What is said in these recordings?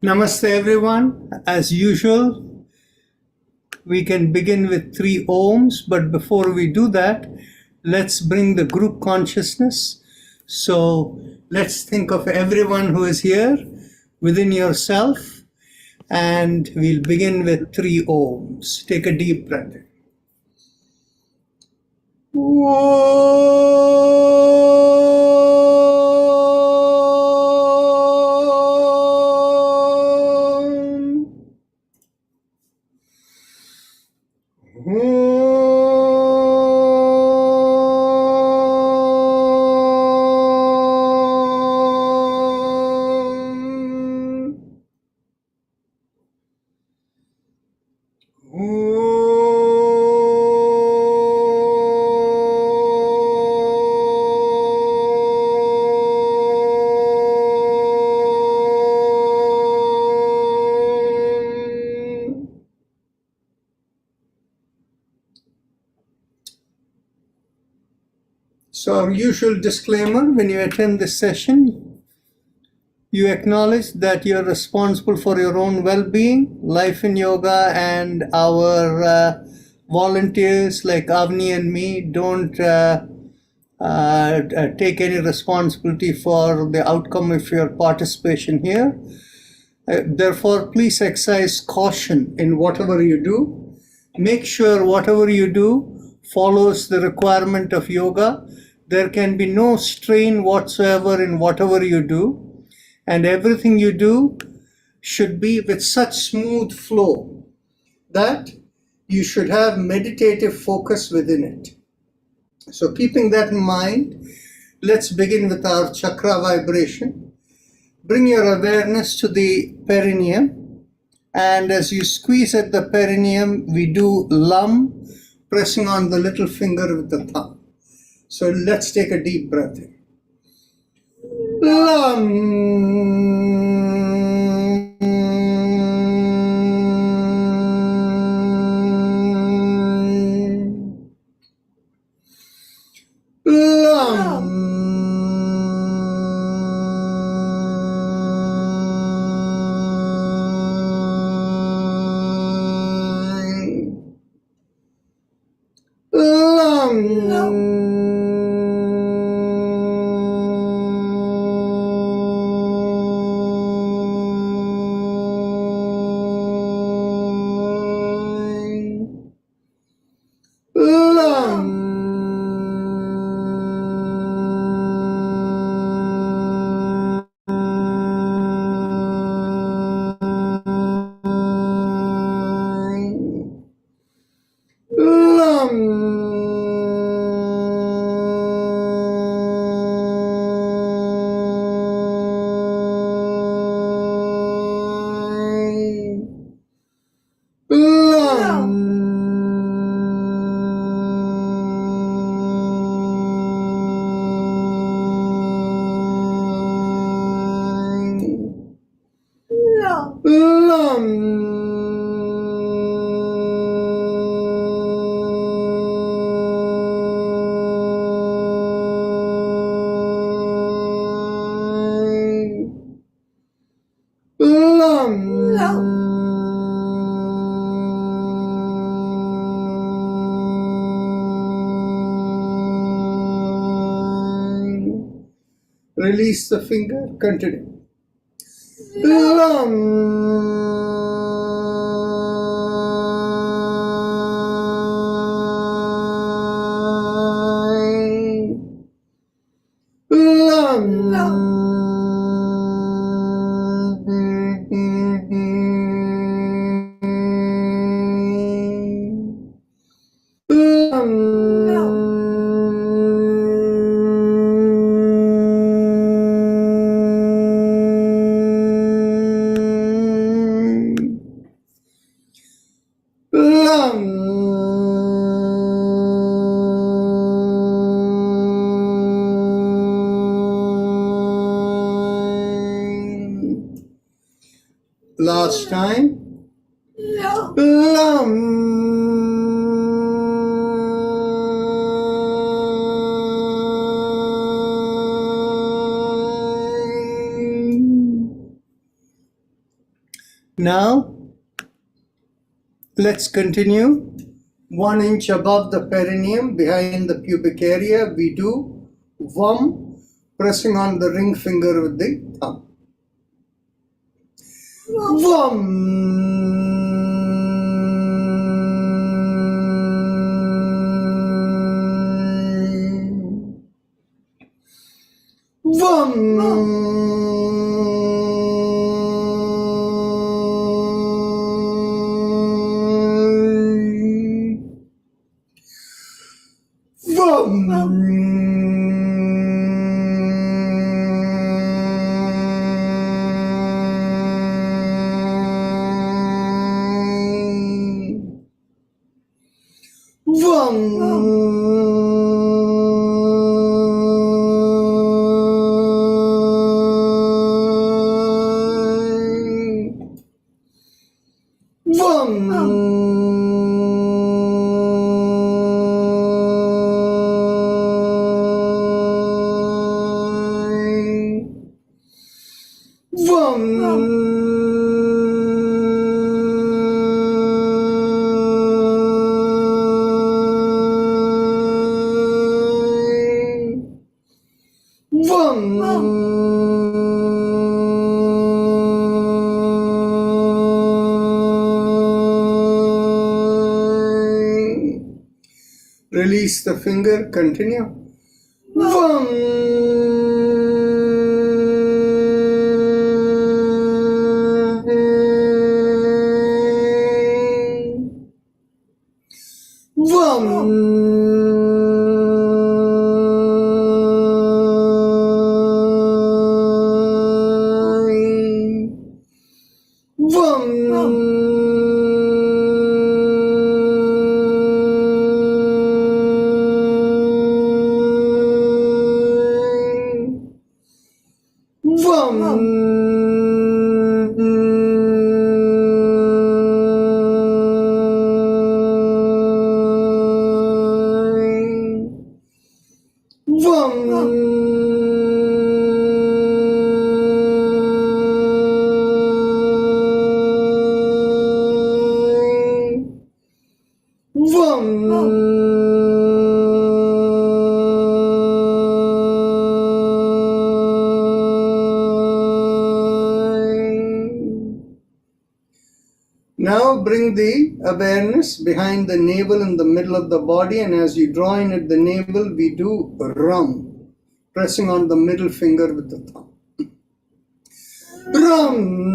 Namaste, everyone. As usual, we can begin with three Oms, but before we do that, let's bring the group consciousness. So let's think of everyone who is here within yourself, and we'll begin with three Oms. Take a deep breath in. So, our usual disclaimer: when you attend this session, you acknowledge that you're responsible for your own well-being. Life in Yoga and our volunteers like Avni and me don't take any responsibility for the outcome of your participation here. Therefore, please exercise caution in whatever you do. Make sure whatever you do follows the requirement of yoga. There can be no strain whatsoever in whatever you do, and everything you do should be with such smooth flow that you should have meditative focus within it. So keeping that in mind, let's begin with our chakra vibration. Bring your awareness to the perineum, and as you squeeze at the perineum, we do Lam, pressing on the little finger with the thumb. So let's take a deep breath in. Release the finger, continue. Last time. Now, let's continue. 1 inch above the perineum, behind the pubic area, we do VUM, pressing on the ring finger with the thumb. VUM. Release the finger, continue. Now bring the awareness behind the navel in the middle of the body, and as you draw in at the navel, we do rum, pressing on the middle finger with the thumb. Rum.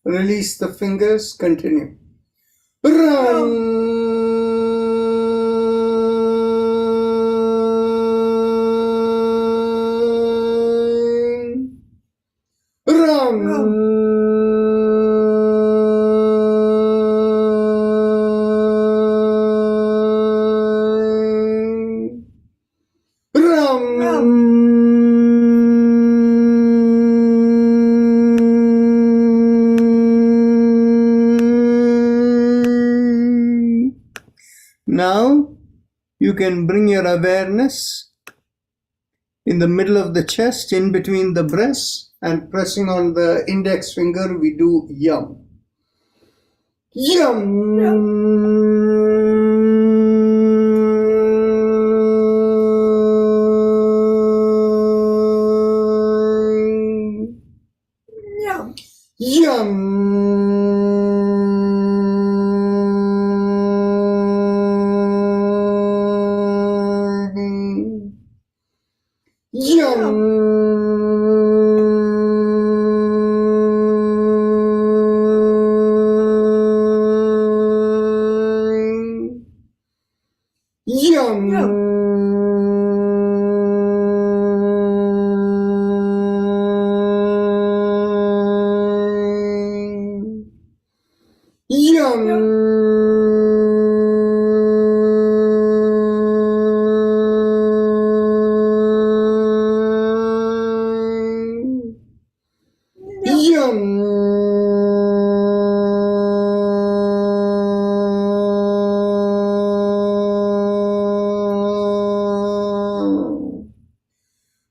Release the fingers, continue. Now you can bring your awareness in the middle of the chest, in between the breasts, and pressing on the index finger, we do yum.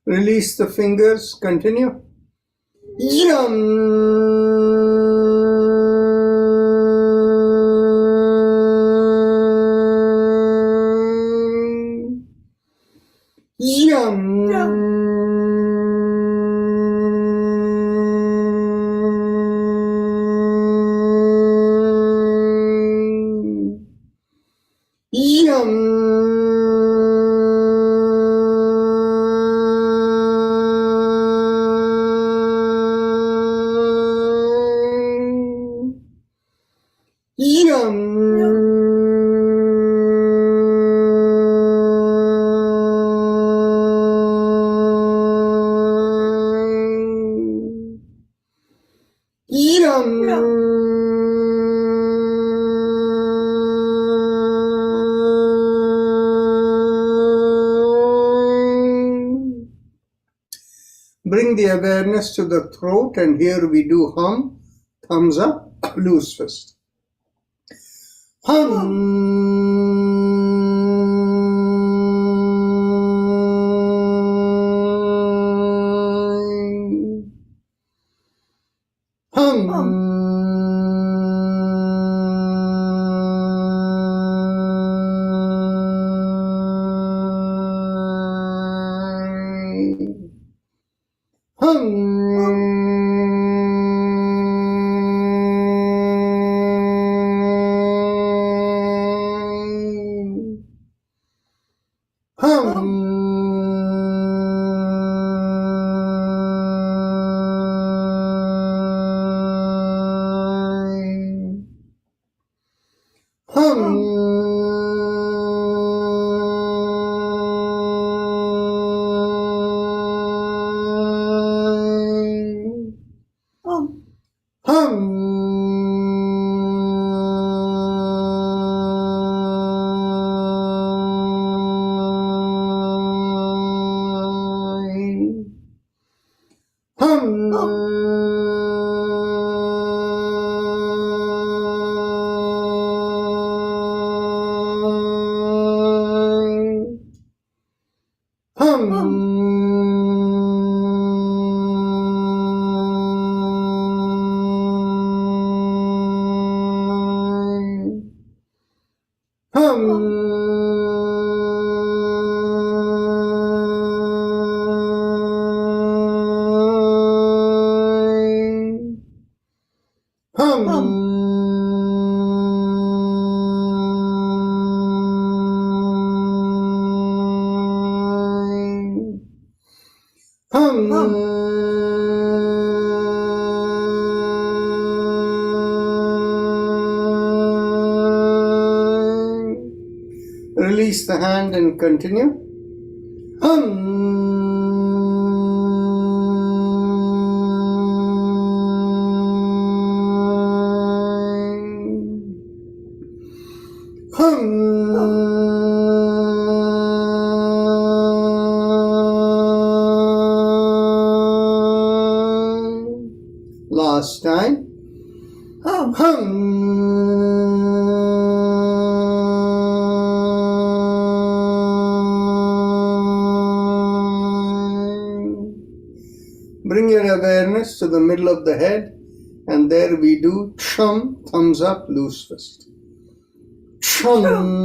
Release the fingers, continue. Bring the awareness to the throat, and here we do hum, thumbs up, loose fist. Release the hand and continue. Last time. that awareness to the middle of the head, and there we do chum, thumbs up, loose fist. Chum.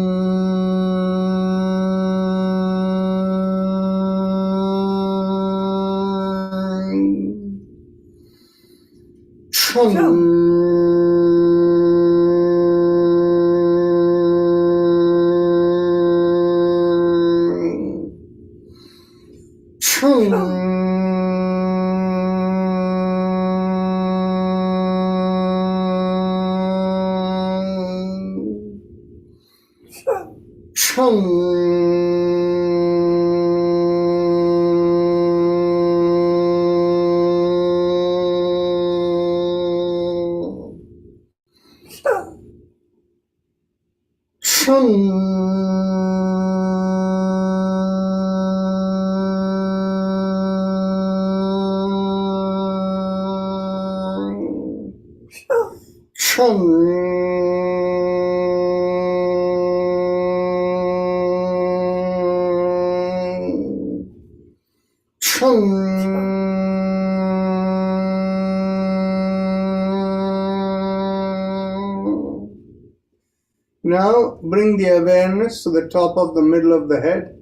Now bring the awareness to the top of the middle of the head,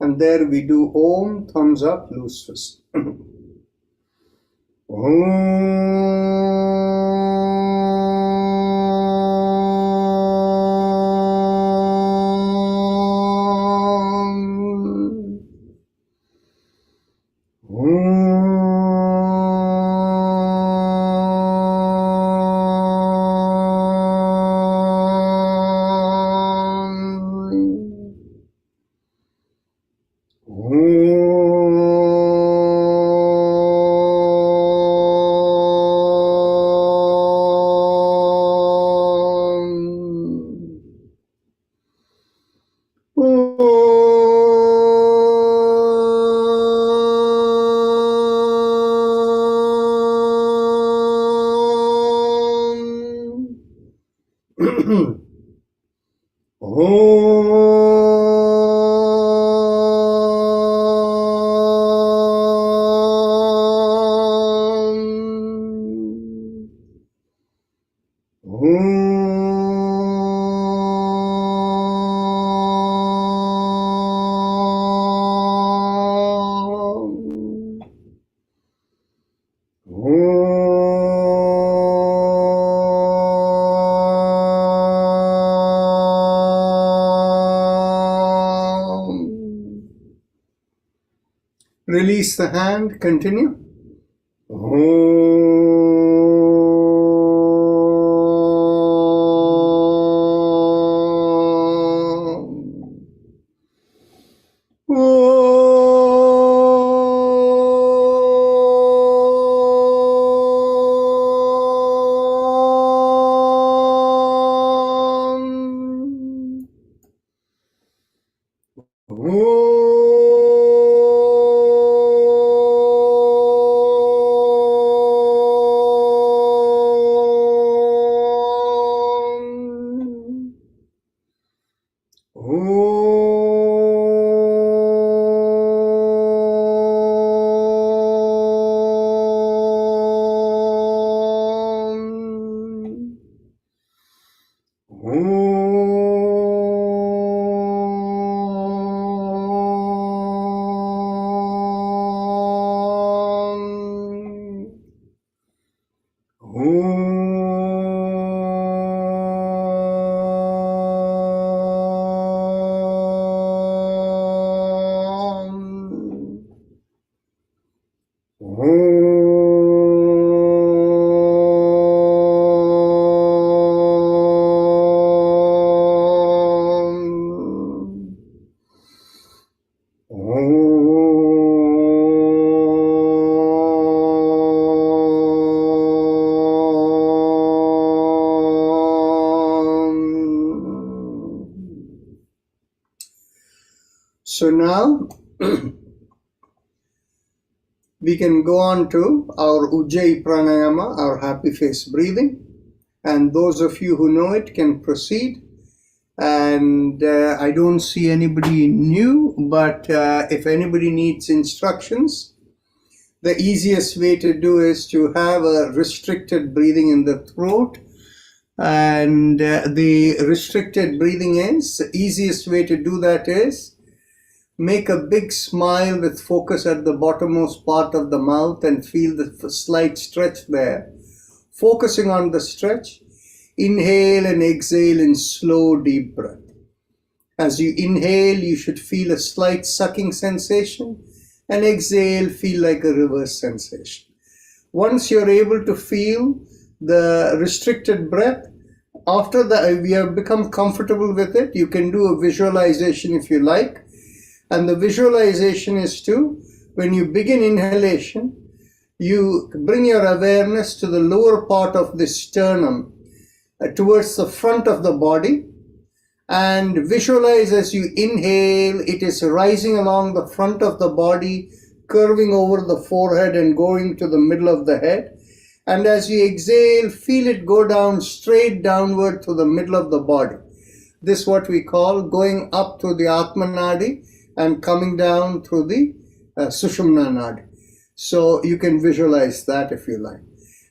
and there we do Om, thumbs up, loose fist. Release the hand, continue. So now we can go on to our Ujjayi Pranayama, our happy face breathing. And those of you who know it can proceed. And I don't see anybody new, but if anybody needs instructions, The easiest way to do is to have a restricted breathing in the throat. And the restricted breathing is, the easiest way to do that is make a big smile with focus at the bottommost part of the mouth and feel the slight stretch there. Focusing on the stretch, inhale and exhale in slow, deep breath. As you inhale, you should feel a slight sucking sensation, and exhale, feel like a reverse sensation. Once you're able to feel the restricted breath, after that, we have become comfortable with it, you can do a visualization if you like. And the visualization is to, when you begin inhalation, you bring your awareness to the lower part of the sternum, towards the front of the body, and visualize as you inhale, it is rising along the front of the body, curving over the forehead and going to the middle of the head. And as you exhale, feel it go down straight downward to the middle of the body. This is what we call going up to the Atma Nadi and coming down through the Sushumna Nadi. So you can visualize that if you like.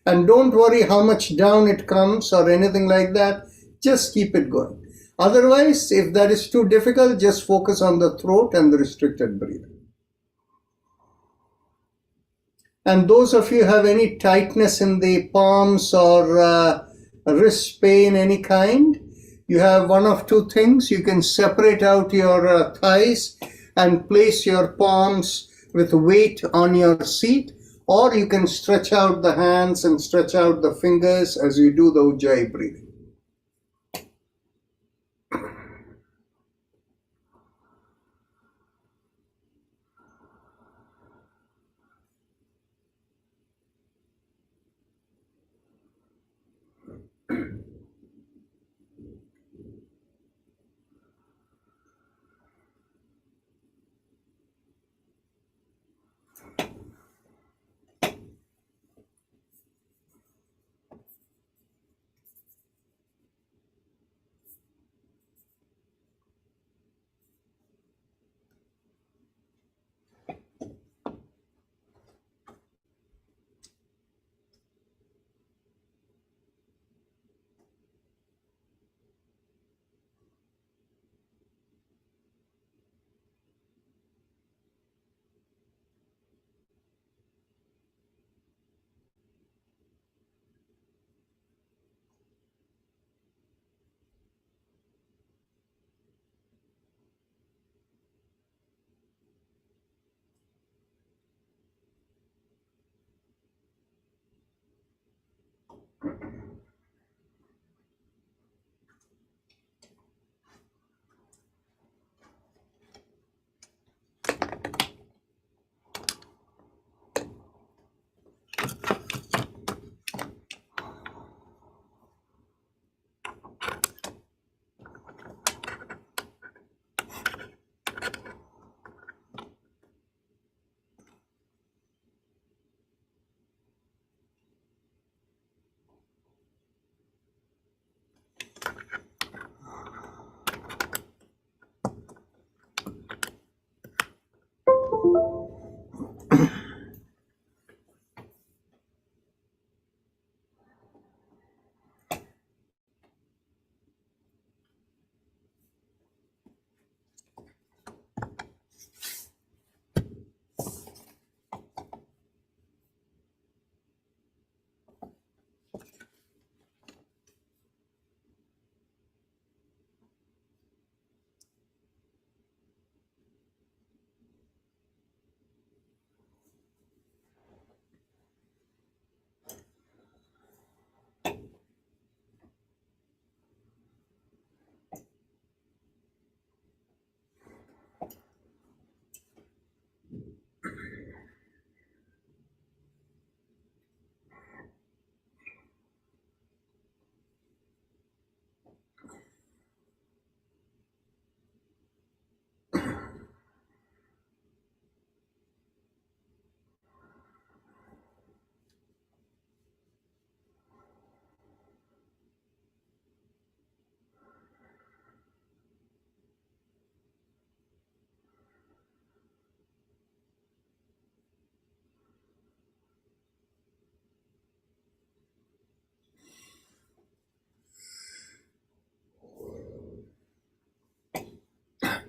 And don't worry how much down it comes or anything like that. Just keep it going. Otherwise, if that is too difficult, just focus on the throat and the restricted breathing. And those of you who have any tightness in the palms or wrist pain, any kind, you have one of two things. You can separate out your thighs and place your palms with weight on your seat, or you can stretch out the hands and stretch out the fingers as you do the Ujjayi breathing.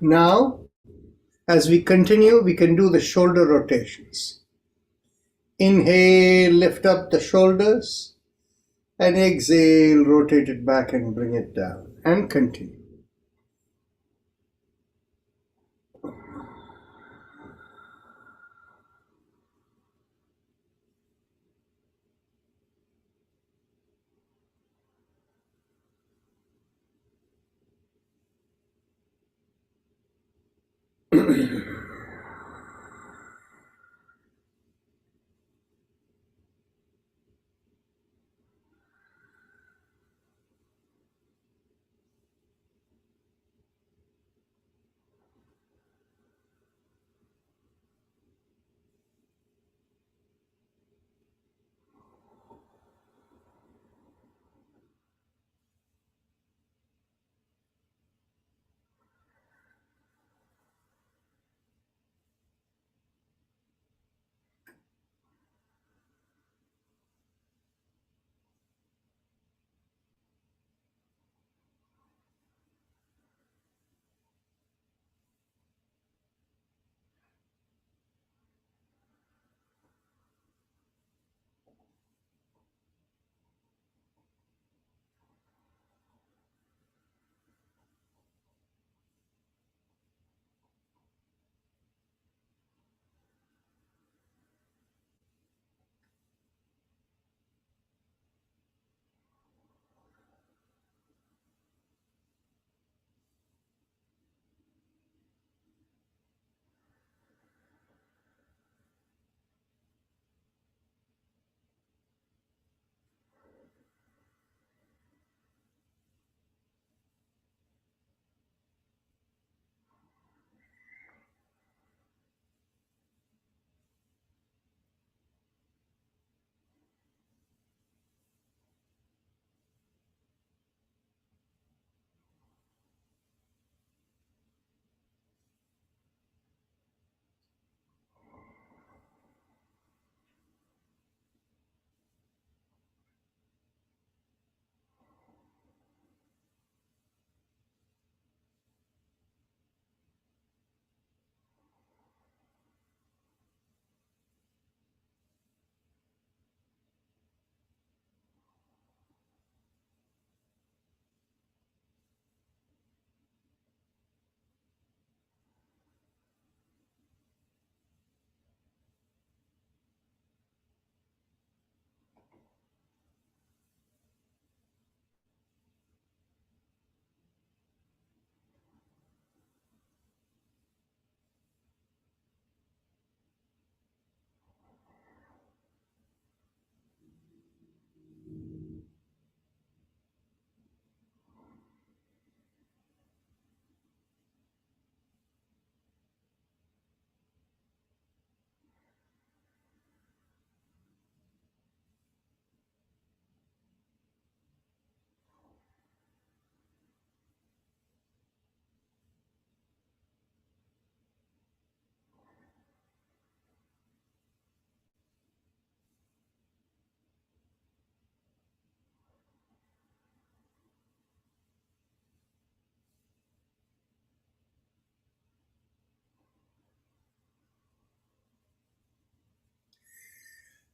Now, as we continue, we can do the shoulder rotations. Inhale, lift up the shoulders, and exhale, rotate it back and bring it down, and continue.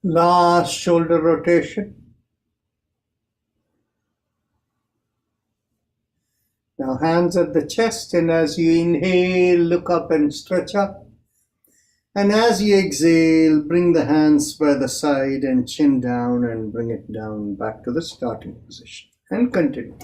Last shoulder rotation. Now hands at the chest, and as you inhale, look up and stretch up. And as you exhale, bring the hands by the side and chin down and bring it down back to the starting position. And continue.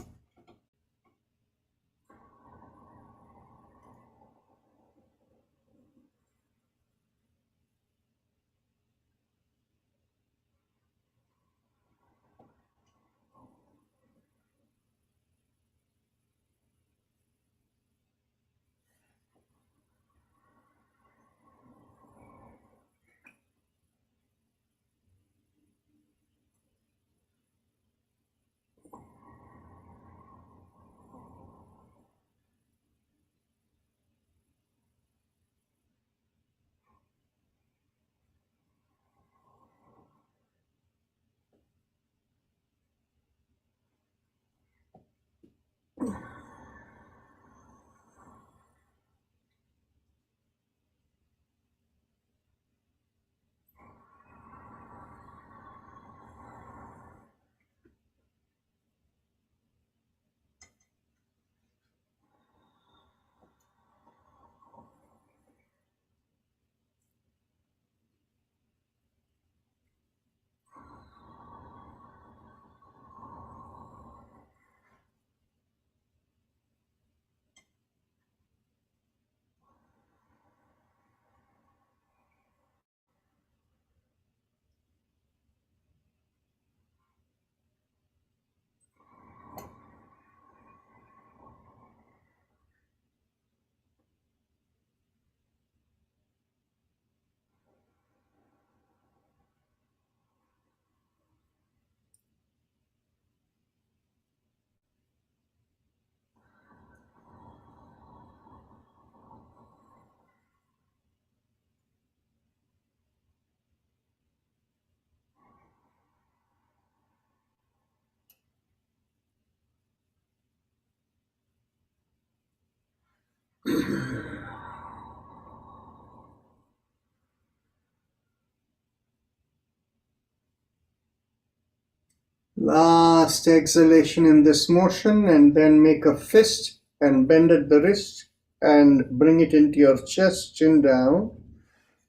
Last exhalation in this motion, and then make a fist and bend at the wrist and bring it into your chest, chin down.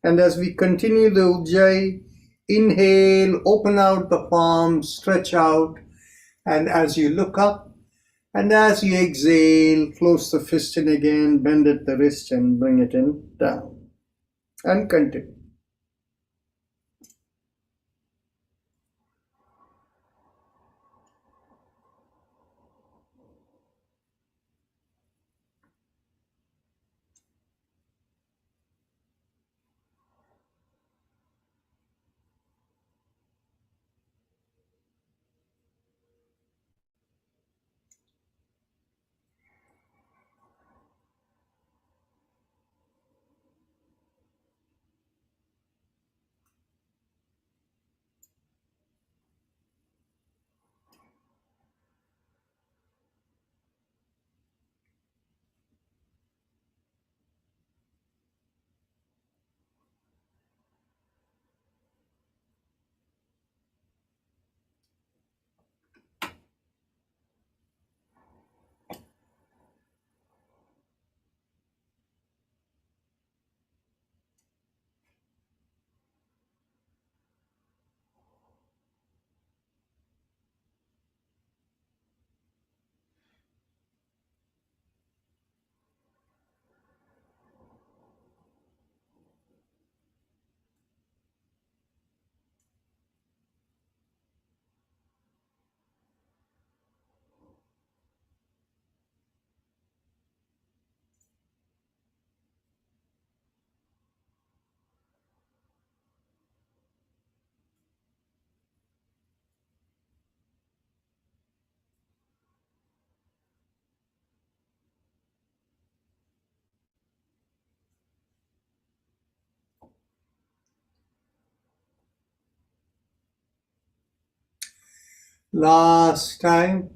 And as we continue the Ujjayi, inhale, open out the palms, stretch out. And as you look up, and as you exhale, close the fist in again, bend at the wrist and bring it in down. And continue. Last time.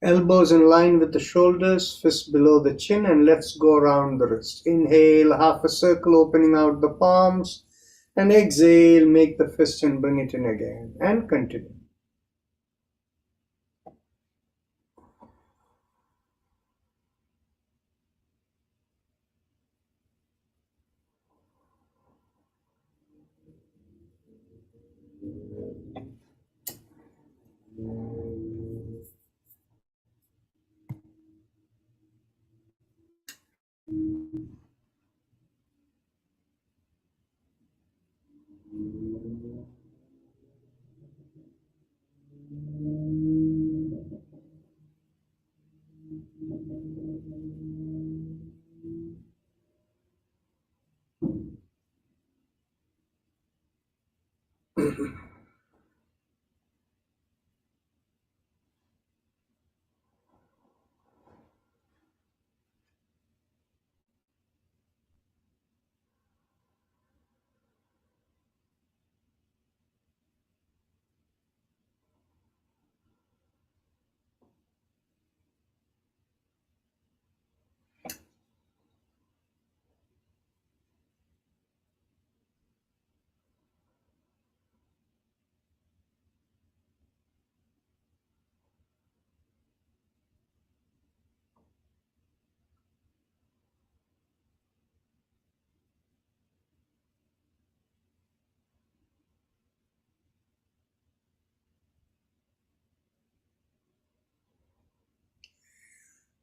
Elbows in line with the shoulders, fists below the chin, and let's go around the wrist. Inhale, half a circle, opening out the palms, and exhale, make the fist and bring it in again, and continue.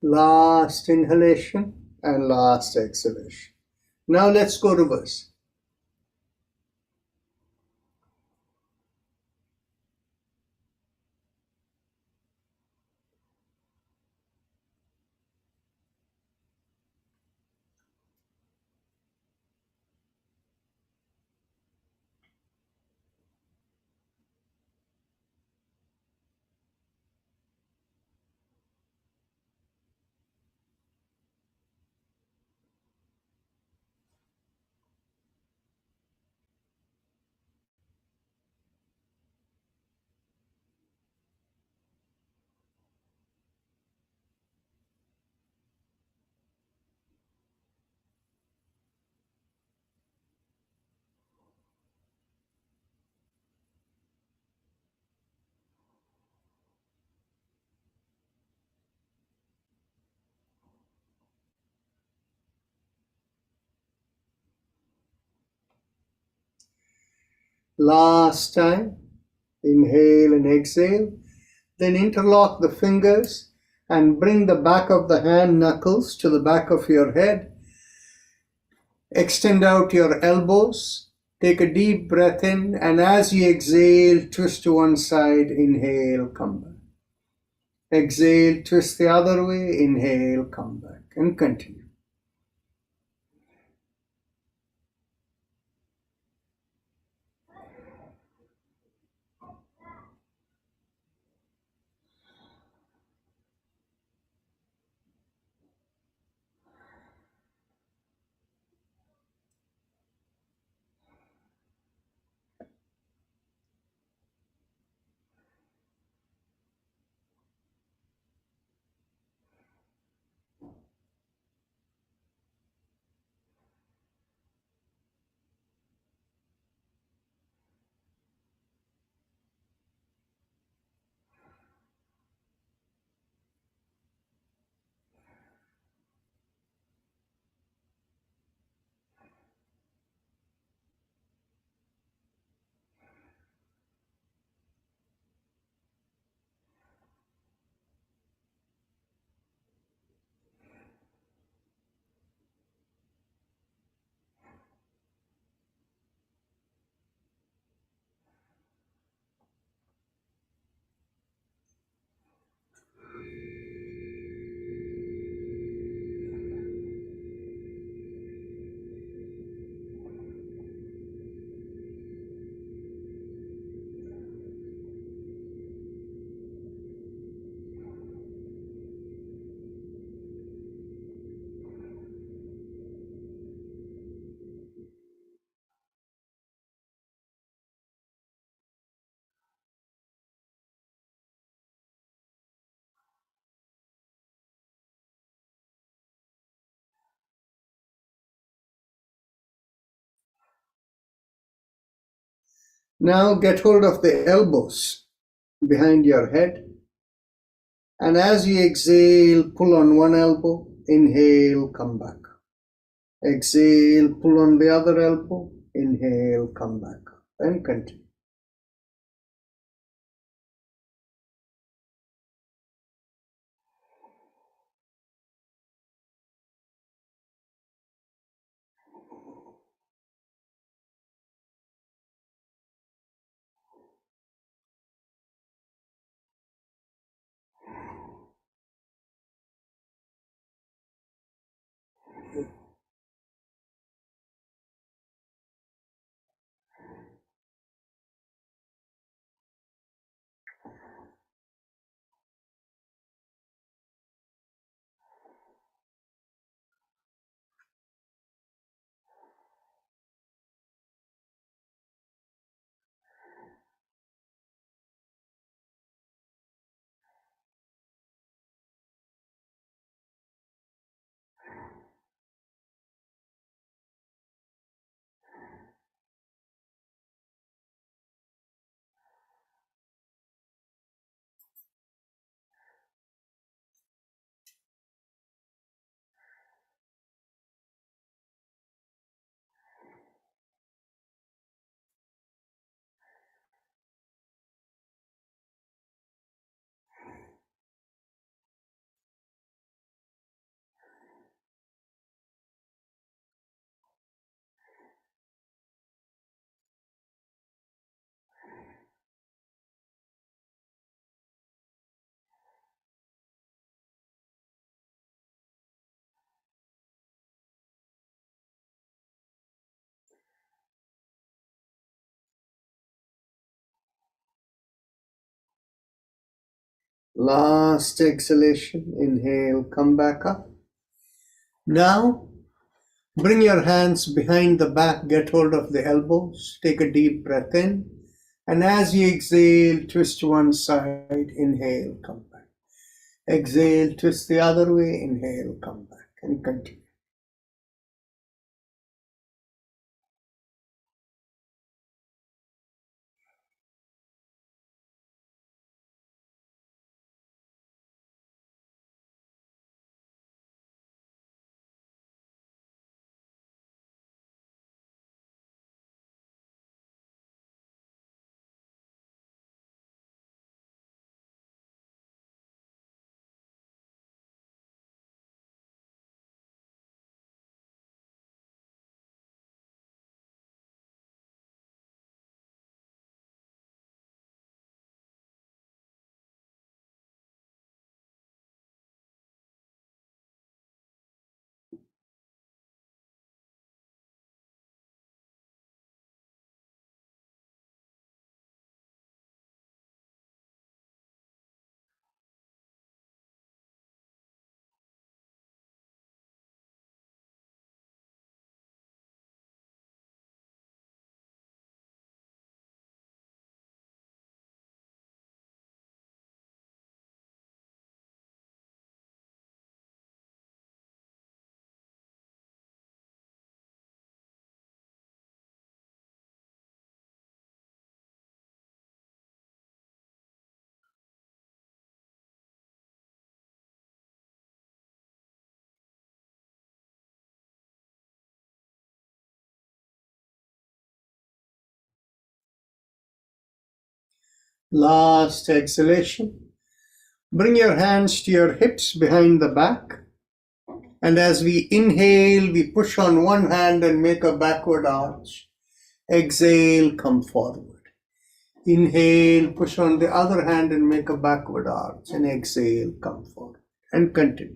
Last inhalation and last exhalation. Now let's go reverse. Last time. Inhale and exhale. Then interlock the fingers and bring the back of the hand knuckles to the back of your head. Extend out your elbows. Take a deep breath in, and as you exhale, twist to one side. Inhale, come back. Exhale, twist the other way. Inhale, come back, and continue. Now get hold of the elbows behind your head. And as you exhale, pull on one elbow. Inhale, come back. Exhale, pull on the other elbow. Inhale, come back. And continue. Last exhalation. Inhale, come back up. Now, bring your hands behind the back, get hold of the elbows, take a deep breath in, and as you exhale, twist to one side, inhale, come back. Exhale, twist the other way, inhale, come back, and continue. Last exhalation. Bring your hands to your hips behind the back. And as we inhale, we push on one hand and make a backward arch. Exhale, come forward. Inhale, push on the other hand and make a backward arch. And exhale, come forward. And continue.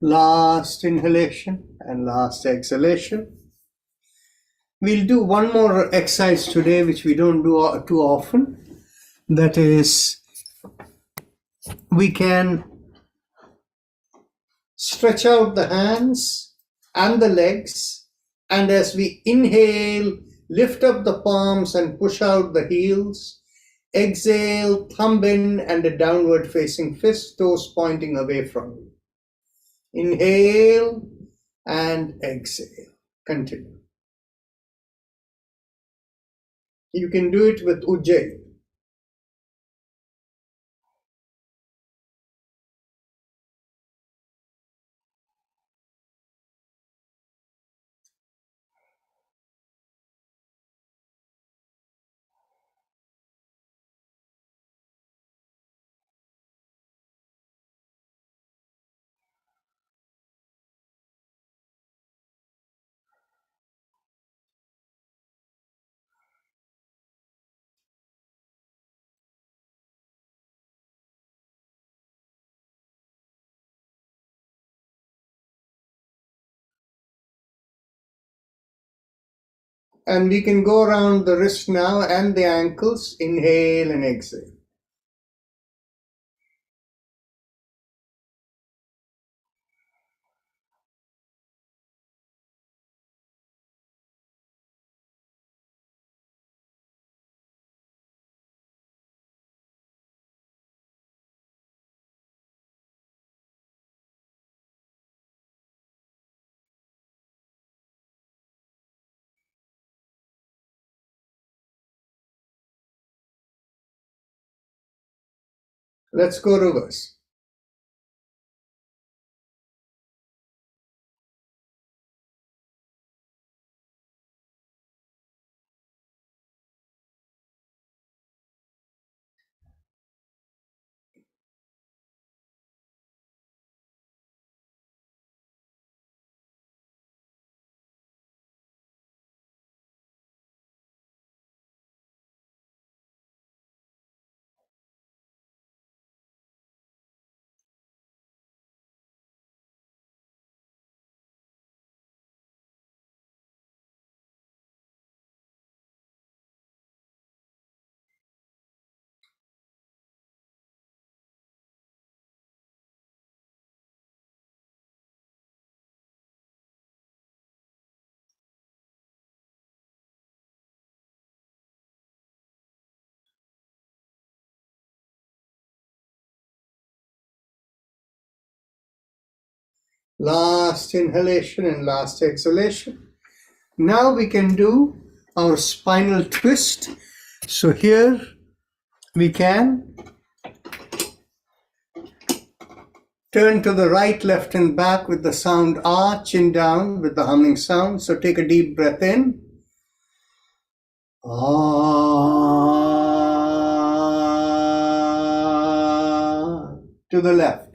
Last inhalation and last exhalation. We'll do one more exercise today, which we don't do too often. That is, we can stretch out the hands and the legs, and as we inhale, lift up the palms and push out the heels. Exhale, thumb in and a downward facing fist, toes pointing away from you. Inhale and exhale. Continue. You can do it with Ujjayi. And we can go around the wrist now and the ankles. Inhale and exhale. Let's go reverse. Last inhalation and last exhalation. Now we can do our spinal twist. So here we can turn to the right, left, and back with the sound ah, chin down with the humming sound. So take a deep breath in. Ah, to the left.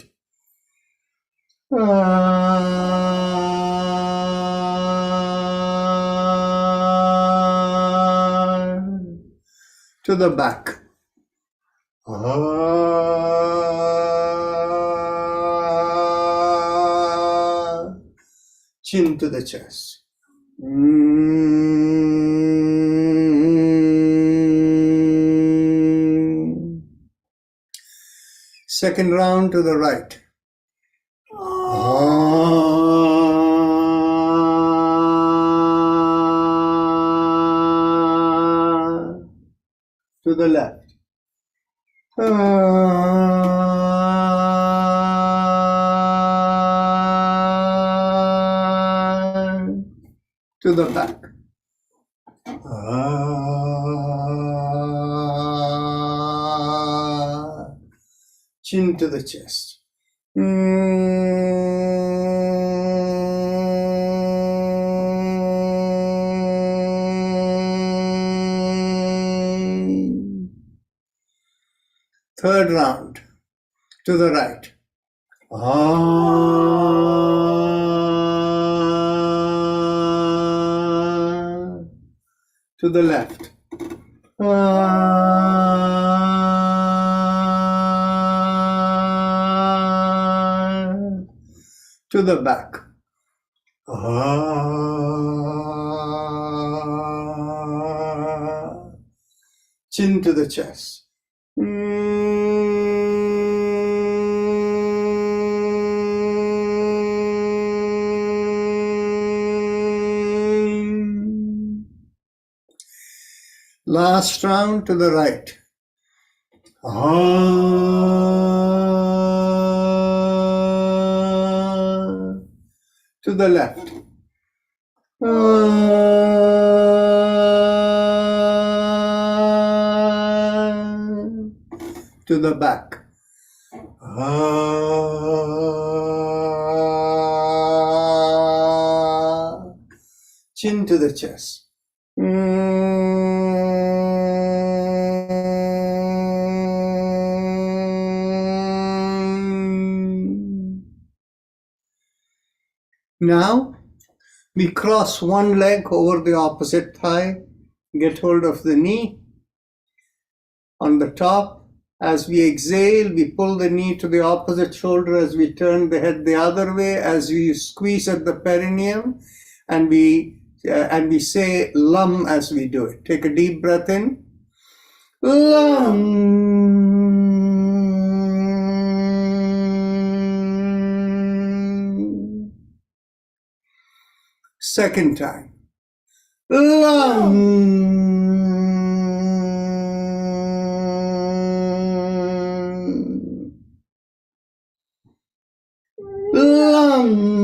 To the back. Chin to the chest. Second round to the right. To the left. To the back. Chin to the chest. Third round to the right. To the left. To the back. Chin to the chest. Last round to the right. To the left. To the back. Chin to the chest. Now we cross one leg over the opposite thigh, get hold of the knee on the top. As we exhale, we pull the knee to the opposite shoulder as we turn the head the other way, as we squeeze at the perineum, and we say lum as we do it. Take a deep breath in. Lum. Second time. Lum. Lum.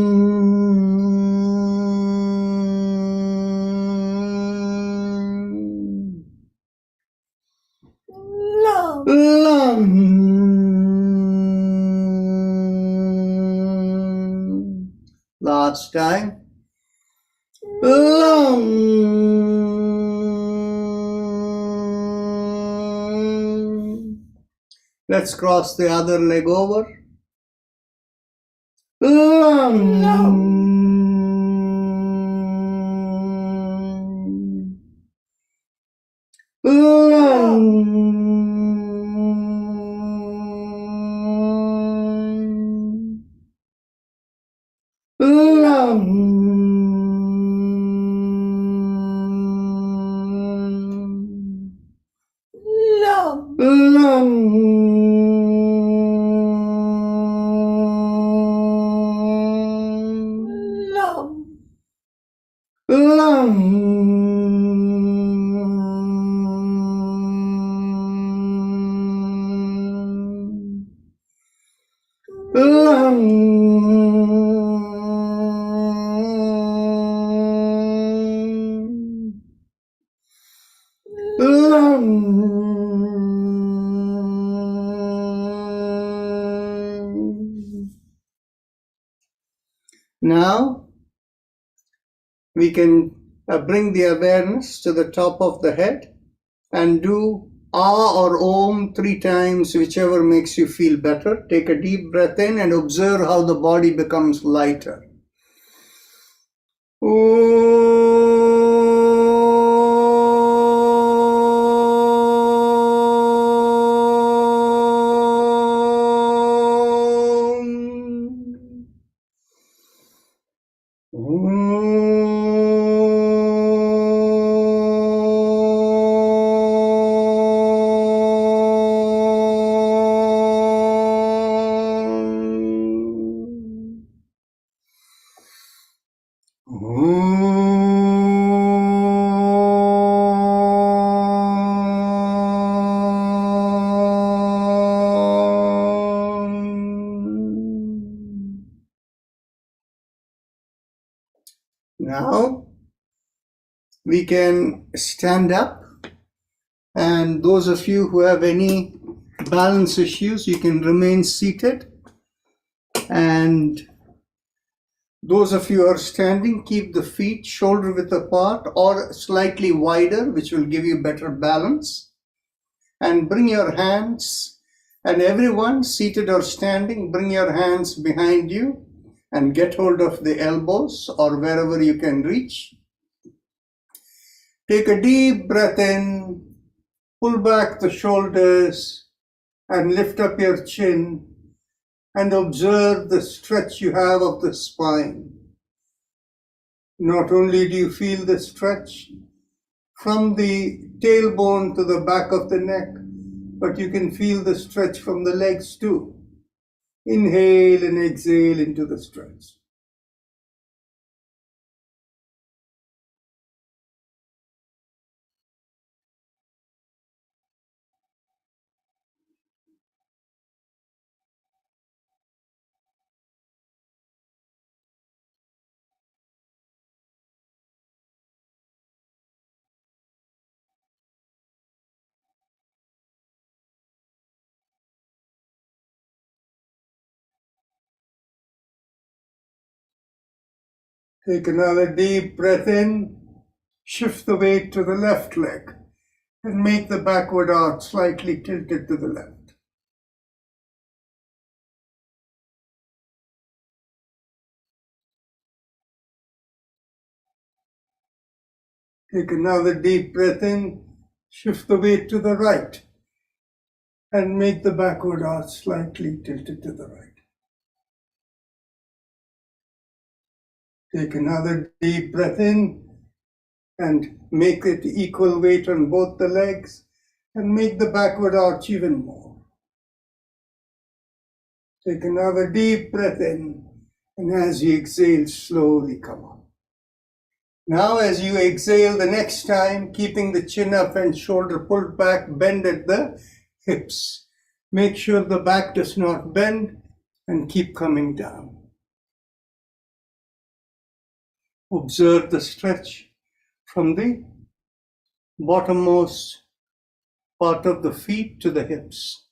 last time. Long. Let's cross the other leg over. Long. Now we can bring the awareness to the top of the head and do Ah or Om 3 times, whichever makes you feel better. Take a deep breath in and observe how the body becomes lighter. Now we can stand up, and those of you who have any balance issues, you can remain seated, and those of you who are standing, keep the feet shoulder width apart or slightly wider, which will give you better balance, and bring your hands, and everyone seated or standing, bring your hands behind you and get hold of the elbows or wherever you can reach. Take a deep breath in, pull back the shoulders and lift up your chin and observe the stretch you have of the spine. Not only do you feel the stretch from the tailbone to the back of the neck, but you can feel the stretch from the legs too. Inhale and exhale into the stretch. Take another deep breath in, shift the weight to the left leg and make the backward arch slightly tilted to the left. Take another deep breath in, shift the weight to the right and make the backward arch slightly tilted to the right. Take another deep breath in and make it equal weight on both the legs and make the backward arch even more. Take another deep breath in, and as you exhale, slowly come up. Now as you exhale the next time, keeping the chin up and shoulder pulled back, bend at the hips. Make sure the back does not bend and keep coming down. Observe the stretch from the bottommost part of the feet to the hips.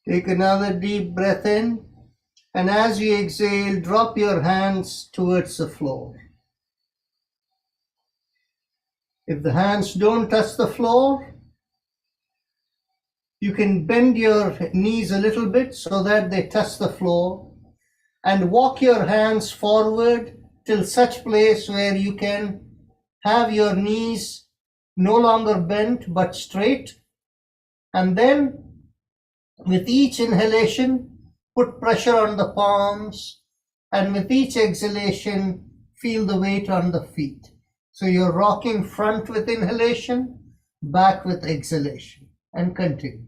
Take another deep breath in, and as you exhale, drop your hands towards the floor. If the hands don't touch the floor, you can bend your knees a little bit so that they touch the floor, and walk your hands forward till such place where you can have your knees no longer bent but straight. And then with each inhalation, put pressure on the palms, and with each exhalation, feel the weight on the feet. So you're rocking front with inhalation, back with exhalation, and continue.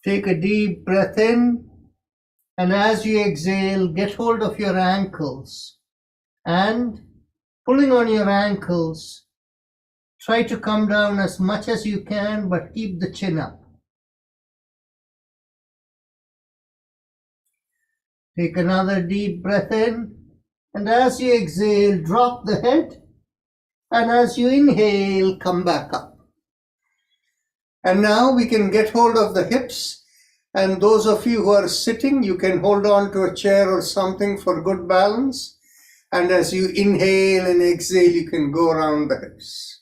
Take a deep breath in, and as you exhale, get hold of your ankles, and pulling on your ankles, try to come down as much as you can, but keep the chin up. Take another deep breath in, and as you exhale, drop the head, and as you inhale, come back up. And now we can get hold of the hips, and those of you who are sitting, you can hold on to a chair or something for good balance. And as you inhale and exhale, you can go around the hips.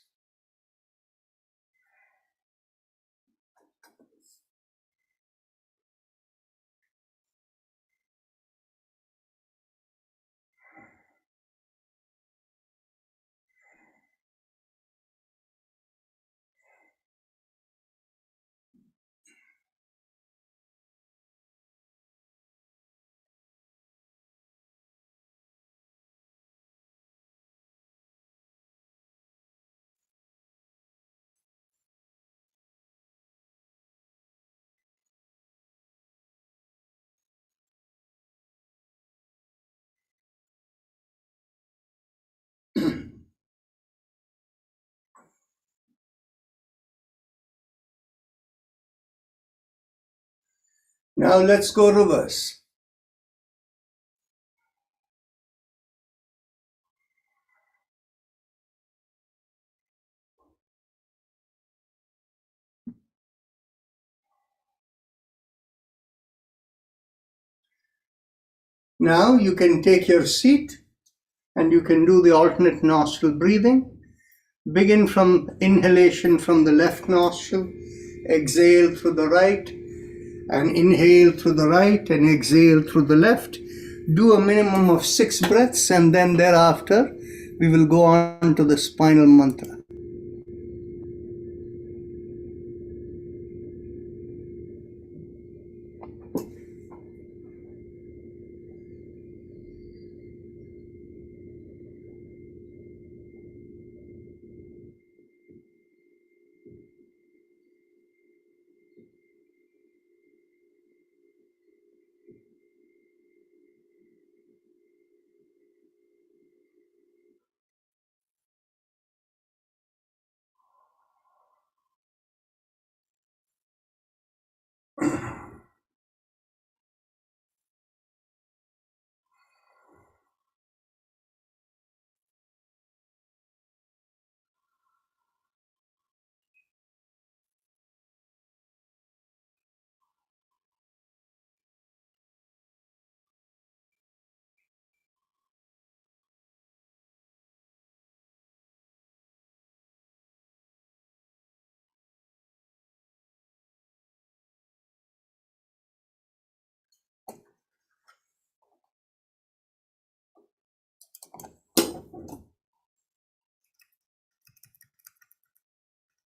Now let's go reverse. Now you can take your seat and you can do the alternate nostril breathing. Begin from inhalation from the left nostril, exhale through the right, and inhale through the right and exhale through the left. Do a minimum of 6 breaths, and then thereafter we will go on to the spinal mantra.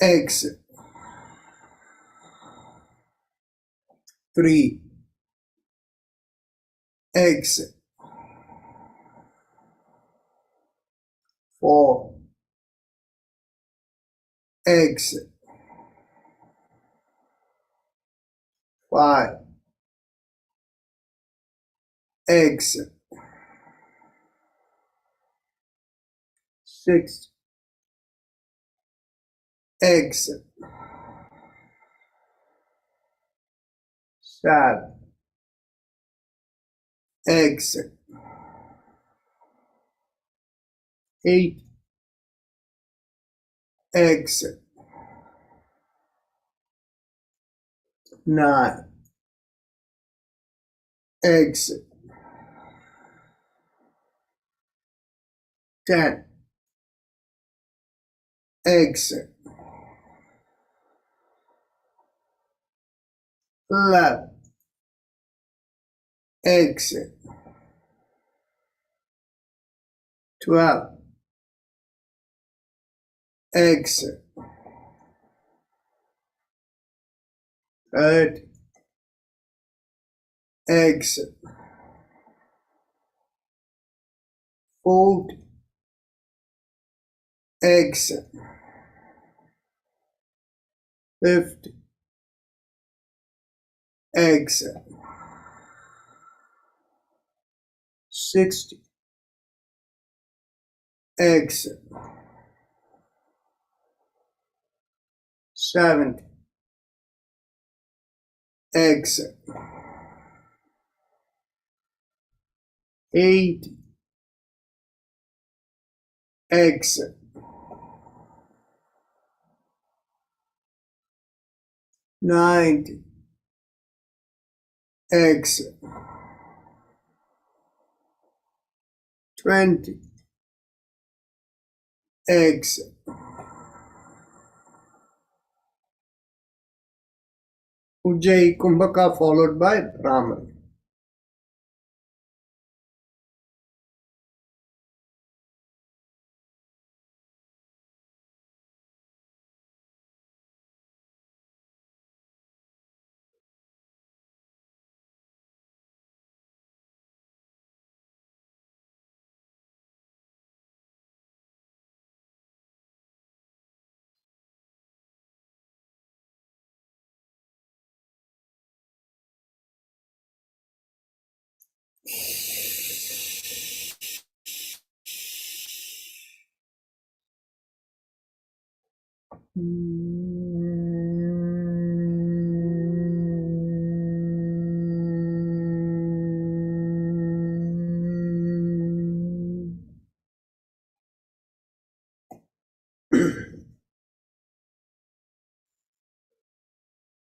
exit. 3, exit. 4, exit. 5, exit. 6, exit. 7, exit. 8, exit. 9, exit. 10, exit. 11, exit. 12, exit. 13, exit. 14, exit. 15, exit. 16, exit. 17, exit. 18, exit. 19, exit. 20, exit. Ujjayi Kumbhaka followed by Brahman.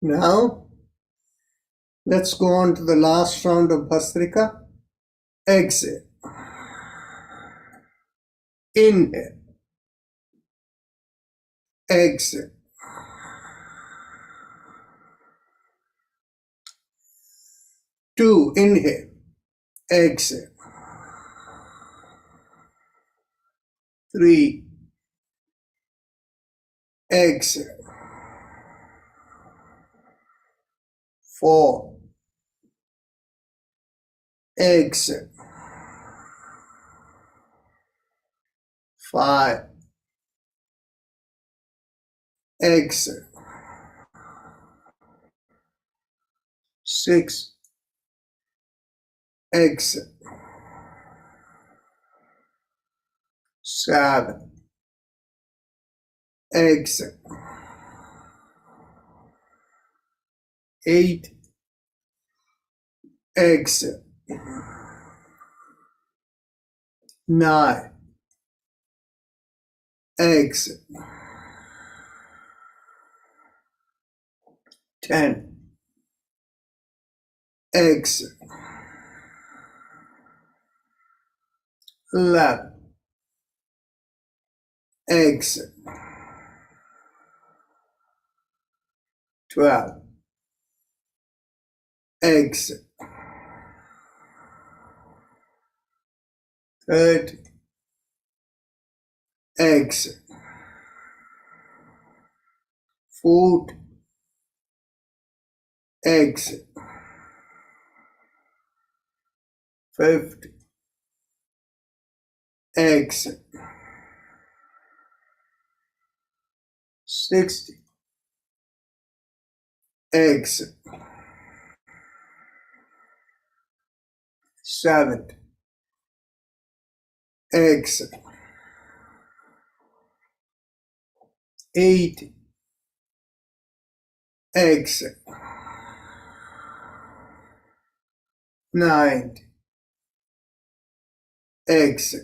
Now, let's go on to the last round of Bhastrika. Exit. Inhale. Exit. Two, inhale. Exit. 3, exit. 4, exit. 5, exit. 6, exit. 7, exit. 8, exit. 9, exit. 10, exit. 11, exit. 12, exit. 13, exit. food, eggs. Fifth, eggs. Sixth, eggs. Seventh, eggs. 8 eggs. 9 eggs.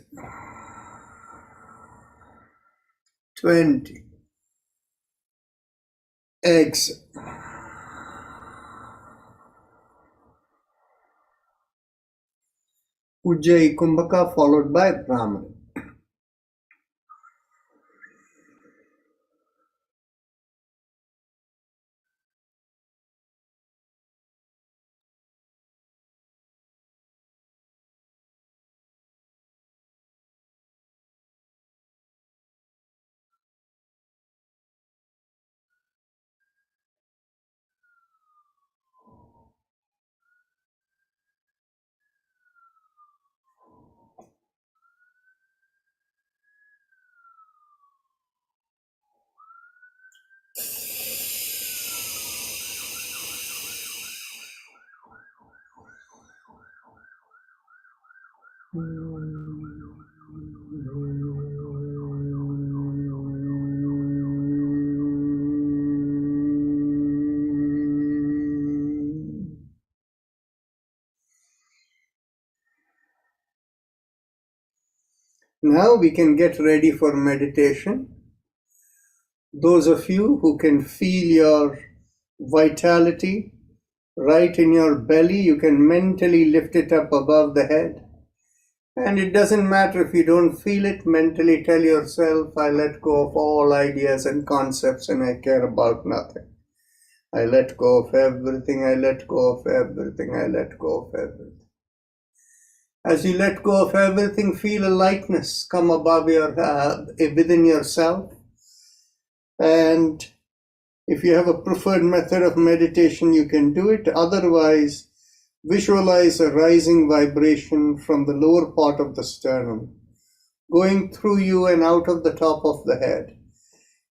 20 eggs. Ujjayi Kumbhaka followed by Brahman. Now we can get ready for meditation. Those of you who can feel your vitality right in your belly, you can mentally lift it up above the head. And it doesn't matter if you don't feel it, mentally tell yourself, I let go of all ideas and concepts and I care about nothing. I let go of everything, I let go of everything, I let go of everything. As you let go of everything, feel a lightness come above your, within yourself. And if you have a preferred method of meditation, you can do it. Otherwise, visualize a rising vibration from the lower part of the sternum, going through you and out of the top of the head.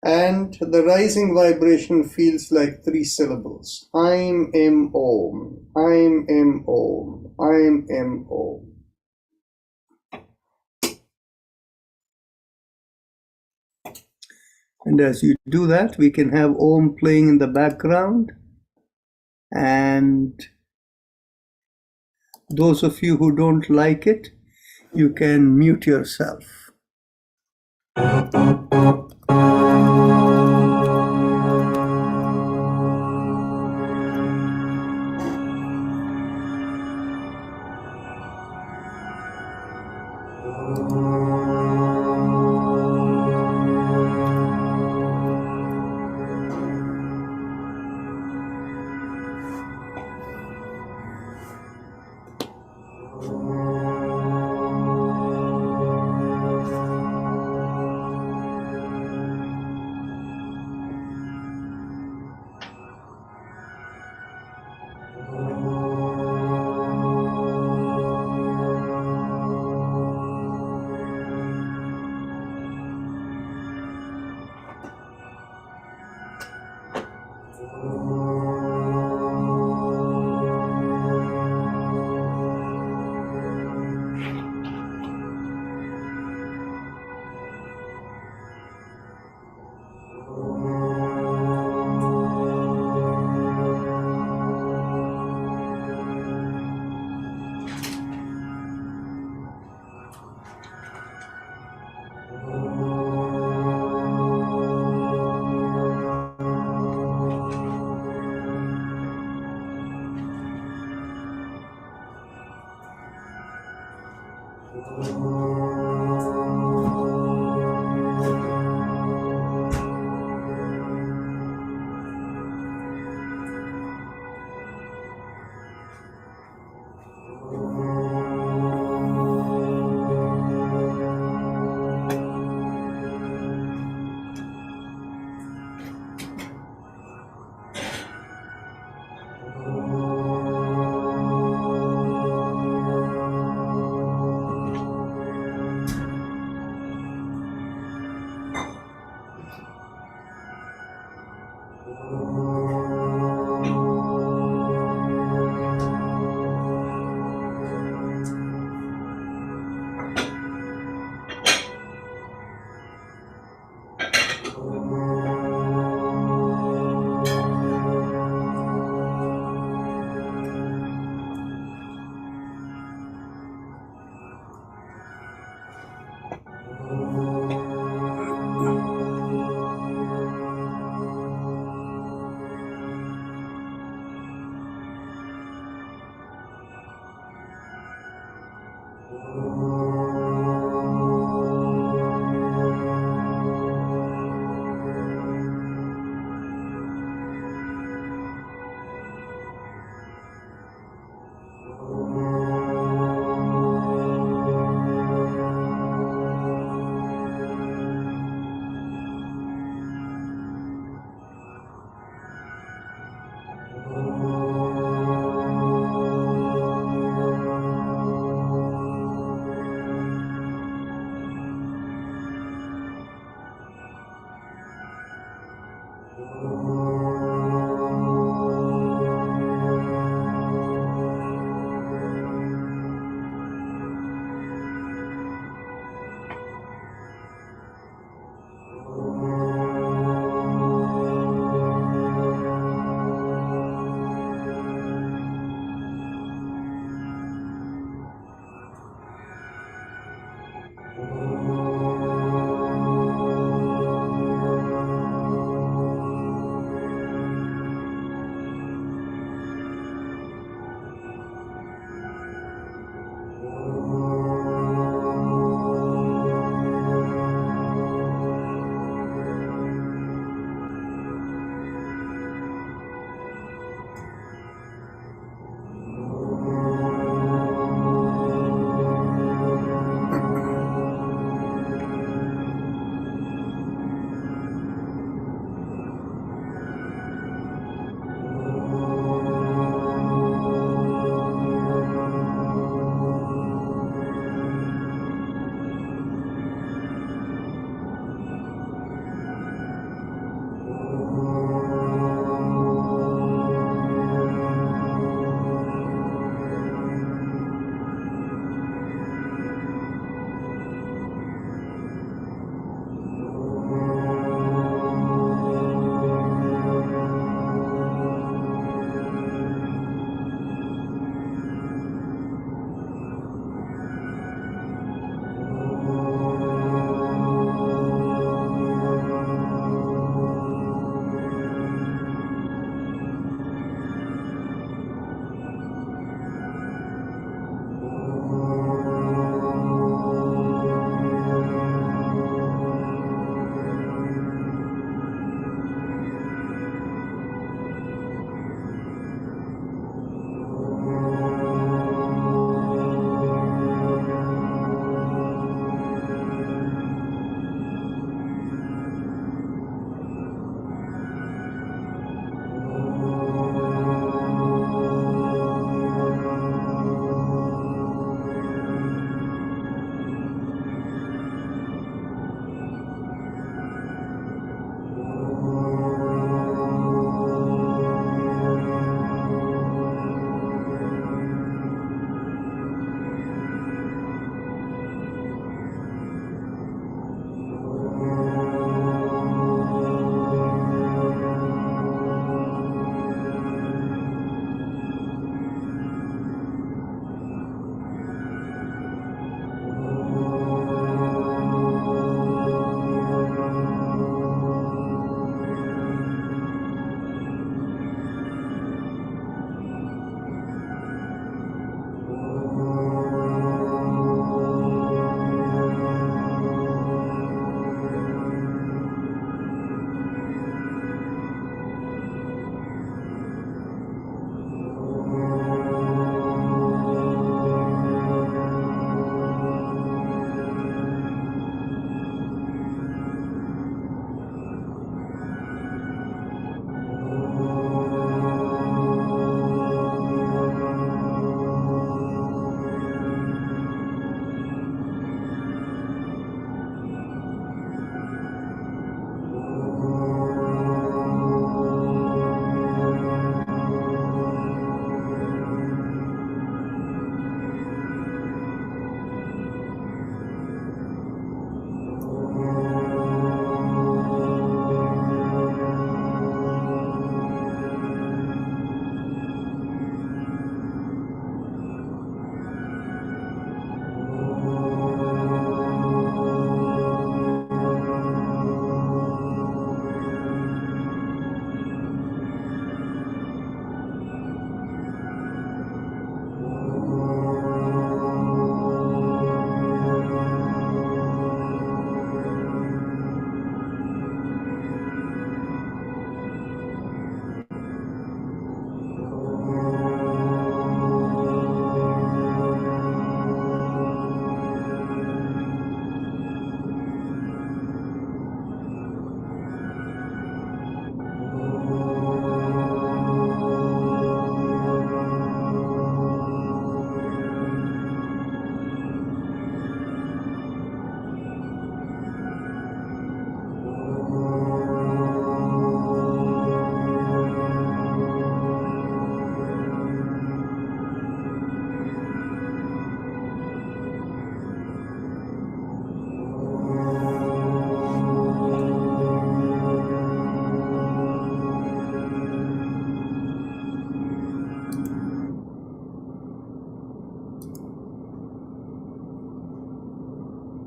And the rising vibration feels like 3 syllables. Aim, Im, Om. Aim, Im, Om. Aim, Im, Om. And as you do that, we can have Om playing in the background. And those of you who don't like it, you can mute yourself.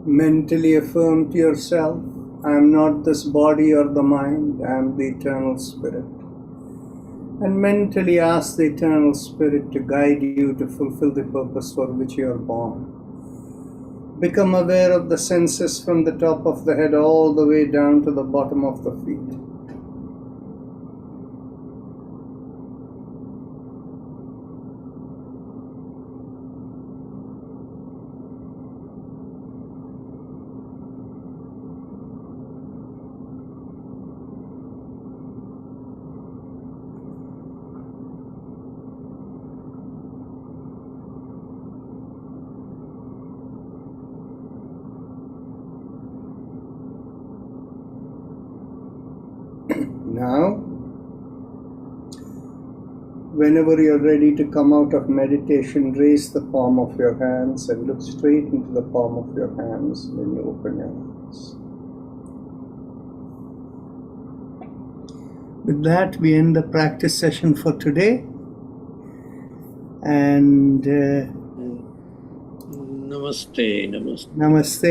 Mentally affirm to yourself, I am not this body or the mind, I am the eternal spirit. And mentally ask the eternal spirit to guide you to fulfill the purpose for which you are born. Become aware of the senses from the top of the head all the way down to the bottom of the feet. Now, whenever you're ready to come out of meditation, raise the palm of your hands and look straight into the palm of your hands when you open your eyes. With that, we end the practice session for today. And Namaste. Namaste.